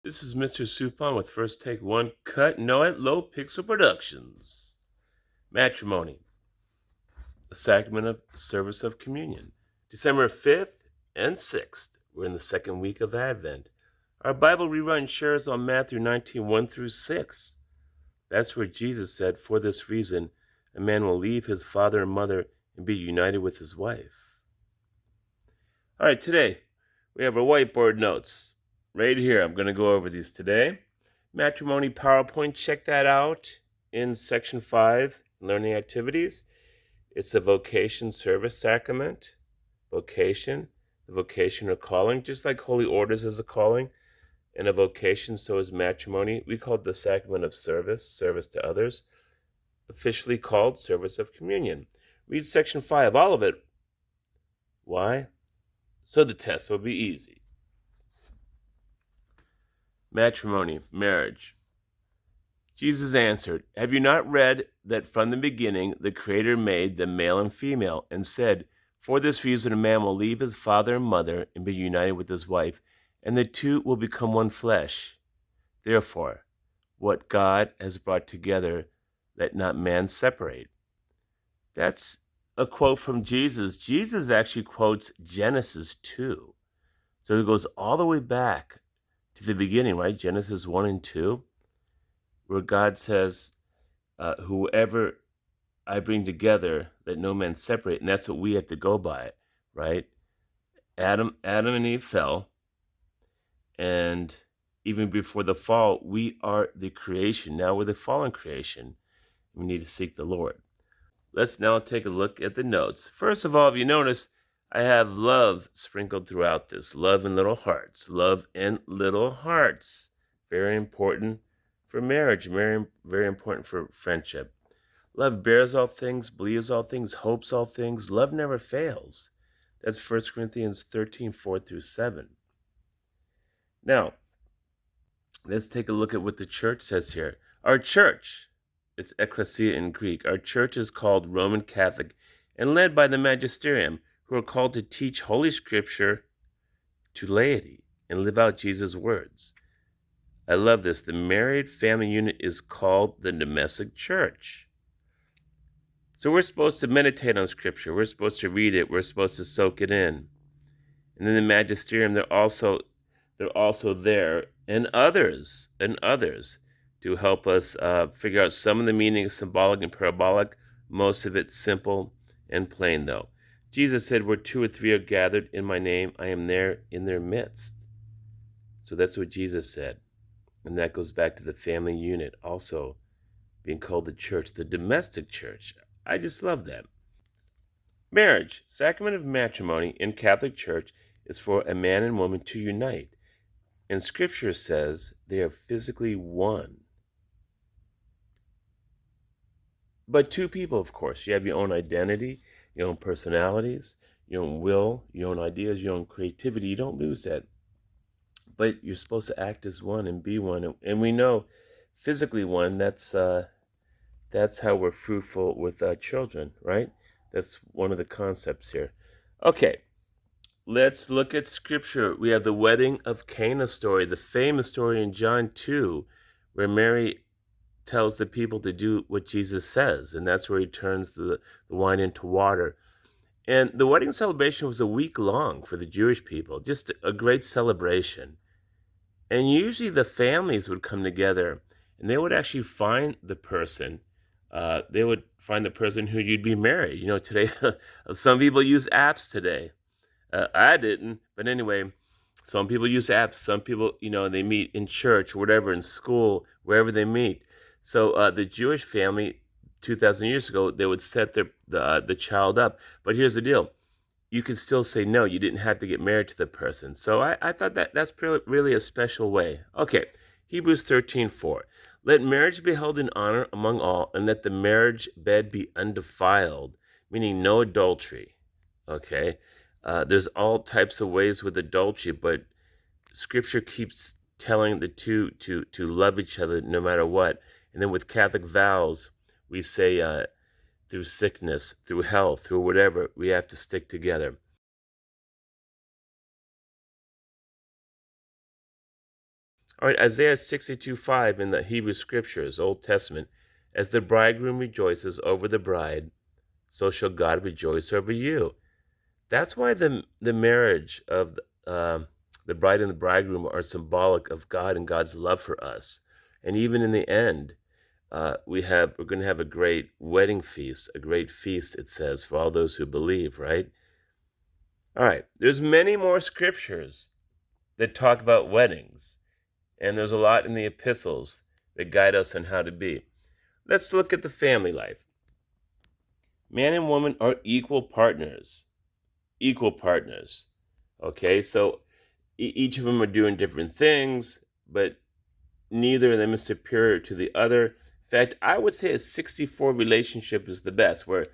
This is Mr. Supon with First Take One Cut, no at Low Pixel Productions. Matrimony, the Sacrament of Service of Communion. December 5th and 6th. We're in the second week of Advent. Our Bible rerun shares on Matthew 19, 1 through 6. That's where Jesus said, "For this reason, a man will leave his father and mother and be united with his wife." All right, today we have our whiteboard notes right here. I'm going to go over these today. Matrimony PowerPoint, check that out in section 5, learning activities. It's the vocation service sacrament. Vocation, the vocation or calling, just like holy orders is a calling and a vocation, so is matrimony. We call it the sacrament of service, service to others, officially called service of communion. Read section 5, all of it. Why? So the test will be easy. Matrimony, marriage. Jesus answered, "Have you not read that from the beginning the Creator made them male and female, and said, 'For this reason a man will leave his father and mother and be united with his wife, and the two will become one flesh'? Therefore, what God has brought together, let not man separate." That's a quote from Jesus. Jesus actually quotes Genesis 2. So it goes all the way back to the beginning, right? Genesis 1 and 2, where God says, whoever I bring together, let no man separate. And that's what we have to go by, right? Adam and Eve fell. And even before the fall, we are the creation. Now we're the fallen creation. We need to seek the Lord. Let's now take a look at the notes. First of all, if you notice, I have love sprinkled throughout this. Love and little hearts. Love and little hearts. Very important for marriage. Very, very important for friendship. Love bears all things, believes all things, hopes all things. Love never fails. That's 1 Corinthians 13, 4 through 7. Now, let's take a look at what the church says here. Our church, it's ecclesia in Greek. Our church is called Roman Catholic and led by the magisterium, who are called to teach Holy Scripture to laity and live out Jesus' words. I love this. The married family unit is called the domestic church. So we're supposed to meditate on Scripture. We're supposed to read it. We're supposed to soak it in. And then the magisterium, they're also there, and others to help us figure out some of the meanings, symbolic and parabolic. Most of it simple and plain, though. Jesus said, "Where 2 or 3 are gathered in my name, I am there in their midst." So that's what Jesus said. And that goes back to the family unit also being called the church, the domestic church. I just love that. Marriage, sacrament of matrimony in Catholic Church, is for a man and woman to unite. And Scripture says they are physically one. But two people, of course. You have your own identity, your own personalities, your own will, your own ideas, your own creativity. You don't lose that. But you're supposed to act as one and be one. And we know physically one, that's how we're fruitful with children, right? That's one of the concepts here. Okay, let's look at Scripture. We have the wedding of Cana story, the famous story in John 2, where Mary tells the people to do what Jesus says, and that's where he turns the wine into water. And the wedding celebration was a week long for the Jewish people, just a great celebration. And usually the families would come together, and they would actually find the person. They would find the person who you'd be married. You know, today, some people use apps today. I didn't, but anyway, some people use apps. Some people, they meet in church, whatever, in school, wherever they meet. So the Jewish family, 2,000 years ago, they would set the child up. But here's the deal: you could still say no. You didn't have to get married to the person. So I thought that's really a special way. Okay, Hebrews 13:4. Let marriage be held in honor among all, and let the marriage bed be undefiled, meaning no adultery. Okay, there's all types of ways with adultery, but Scripture keeps telling the two to love each other no matter what. And then with Catholic vows, we say through sickness, through health, through whatever, we have to stick together. All right, Isaiah 62:5 in the Hebrew Scriptures, Old Testament, as the bridegroom rejoices over the bride, so shall God rejoice over you. That's why the marriage of the bride and the bridegroom are symbolic of God and God's love for us. And even in the end, we're going to have a great wedding feast, a great feast, it says, for all those who believe, right? All right, there's many more scriptures that talk about weddings, and there's a lot in the epistles that guide us on how to be. Let's look at the family life. Man and woman are equal partners. Equal partners. Okay, so each of them are doing different things, but neither of them is superior to the other. In fact, I would say a 64 relationship is the best, where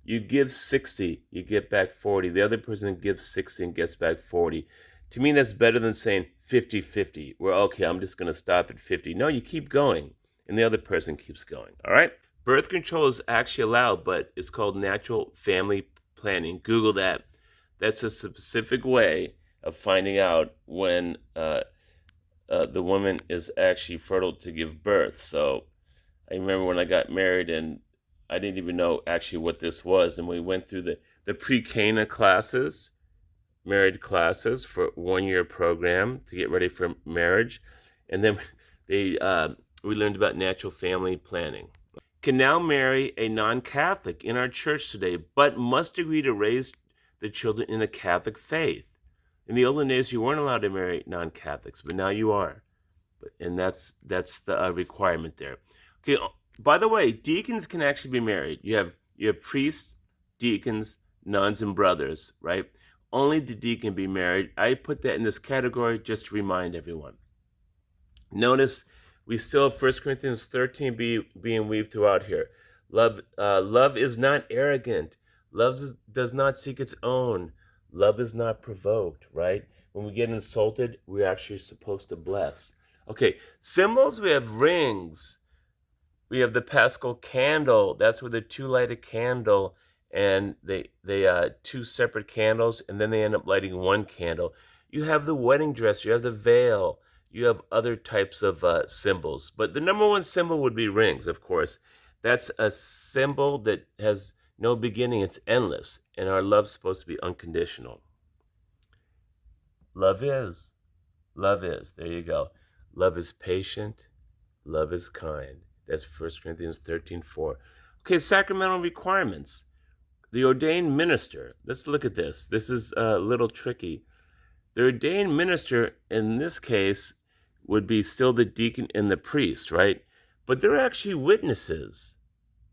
you give 60, you get back 40. The other person gives 60 and gets back 40. To me, that's better than saying 50-50, where, okay, I'm just going to stop at 50. No, you keep going, and the other person keeps going, all right? Birth control is actually allowed, but it's called natural family planning. Google that. That's a specific way of finding out when the woman is actually fertile to give birth. So I remember when I got married and I didn't even know actually what this was. And we went through the pre-Cana classes, married classes for 1 year program to get ready for marriage. And then we learned about natural family planning. Can now marry a non-Catholic in our church today, but must agree to raise the children in the Catholic faith. In the olden days, you weren't allowed to marry non-Catholics, but now you are. And that's the requirement there. Okay, by the way, deacons can actually be married. You have priests, deacons, nuns, and brothers, right? Only the deacon be married. I put that in this category just to remind everyone. Notice we still have 1 Corinthians 13 being weaved throughout here. Love is not arrogant. Love does not seek its own. Love is not provoked, right? When we get insulted, we're actually supposed to bless. Okay, symbols, we have rings. We have the Paschal candle. That's where the two light a candle, and they two separate candles, and then they end up lighting one candle. You have the wedding dress. You have the veil. You have other types of symbols. But the number one symbol would be rings, of course. That's a symbol that has no beginning. It's endless. And our love's supposed to be unconditional. Love is. Love is. There you go. Love is patient. Love is kind. That's 1 Corinthians 13:4. Okay, sacramental requirements. The ordained minister. Let's look at this. This is a little tricky. The ordained minister, in this case, would be still the deacon and the priest, right? But they're actually witnesses.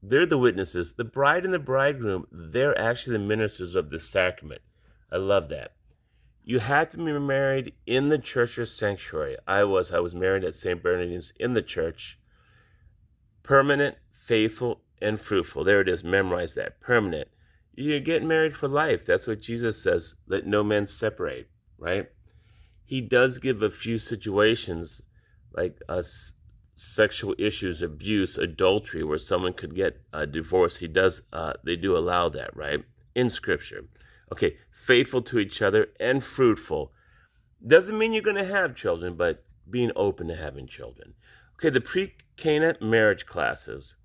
They're the witnesses. The bride and the bridegroom, they're actually the ministers of the sacrament. I love that. You had to be married in the church or sanctuary. I was married at St. Bernardine's in the church. Permanent, faithful, and fruitful. There it is. Memorize that. Permanent. You're getting married for life. That's what Jesus says. Let no man separate, right? He does give a few situations like sexual issues, abuse, adultery, where someone could get a divorce. They do allow that, right? In Scripture. Okay, faithful to each other and fruitful. Doesn't mean you're going to have children, but being open to having children. Okay, the pre-Cana marriage classes.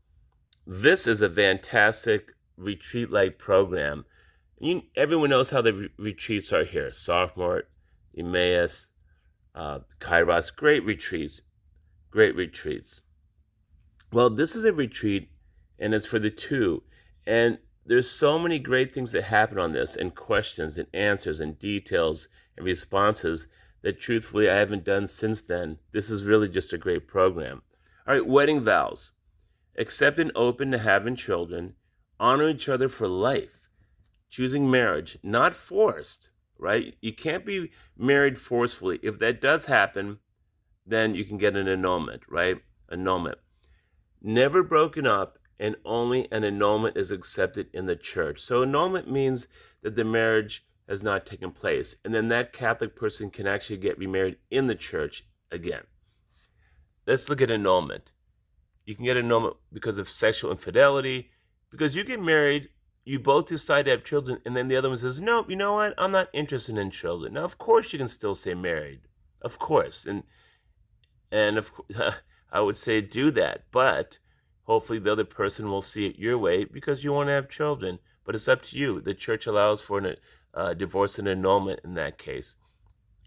This is a fantastic retreat-like program. Everyone knows how the retreats are here. Sophomore, Emmaus, Kairos, great retreats. Great retreats. Well, this is a retreat, and it's for the two. And there's so many great things that happen on this, and questions and answers and details and responses that truthfully I haven't done since then. This is really just a great program. All right, wedding vows. Accept and open to having children. Honor each other for life. Choosing marriage, not forced, right? You can't be married forcefully. If that does happen, then you can get an annulment, right? Annulment. Never broken up, and only an annulment is accepted in the church. So annulment means that the marriage has not taken place, and then that Catholic person can actually get remarried in the church again. Let's look at annulment. You can get annulment because of sexual infidelity, because you get married, you both decide to have children, and then the other one says, no, you know what? I'm not interested in children. Now, of course, you can still stay married. Of course. And And I would say do that, but hopefully the other person will see it your way because you want to have children. But it's up to you. The church allows for divorce and annulment in that case.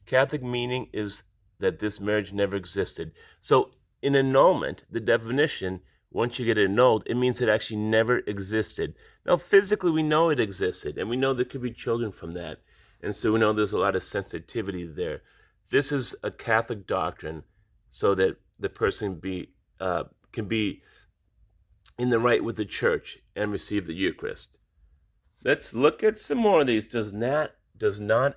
Catholic meaning is that this marriage never existed. So in annulment, the definition, once you get it annulled, it means it actually never existed. Now, physically, we know it existed, and we know there could be children from that. And so we know there's a lot of sensitivity there. This is a Catholic doctrine so that the person can be in the right with the church and receive the Eucharist. Let's look at some more of these. Does not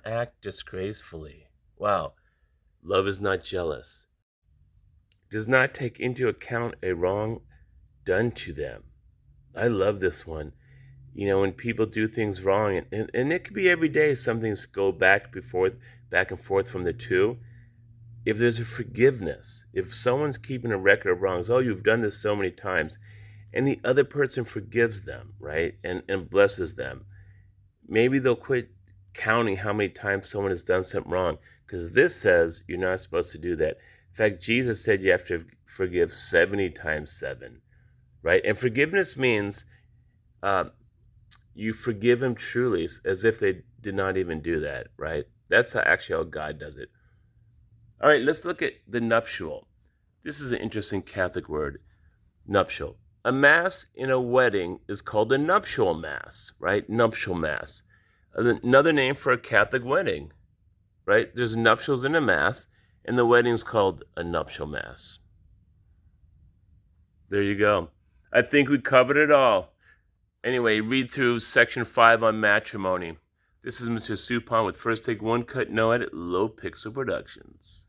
act disgracefully. Wow. Love is not jealous. Does not take into account a wrong done to them. I love this one. When people do things wrong, and it could be every day, some things go back and forth from the two. If there's a forgiveness, if someone's keeping a record of wrongs, oh, you've done this so many times, and the other person forgives them, right, and blesses them, maybe they'll quit counting how many times someone has done something wrong, because this says you're not supposed to do that. In fact, Jesus said you have to forgive 70 times 7, right? And forgiveness means you forgive them truly, as if they did not even do that, right? That's actually how God does it. All right, let's look at the nuptial. This is an interesting Catholic word, nuptial. A mass in a wedding is called a nuptial mass, right? Nuptial mass. Another name for a Catholic wedding, right? There's nuptials in a mass, and the wedding's called a nuptial mass. There you go. I think we covered it all. Anyway, read through section 5 on matrimony. This is Mr. Suppan with First Take One Cut No Edit Low Pixel Productions.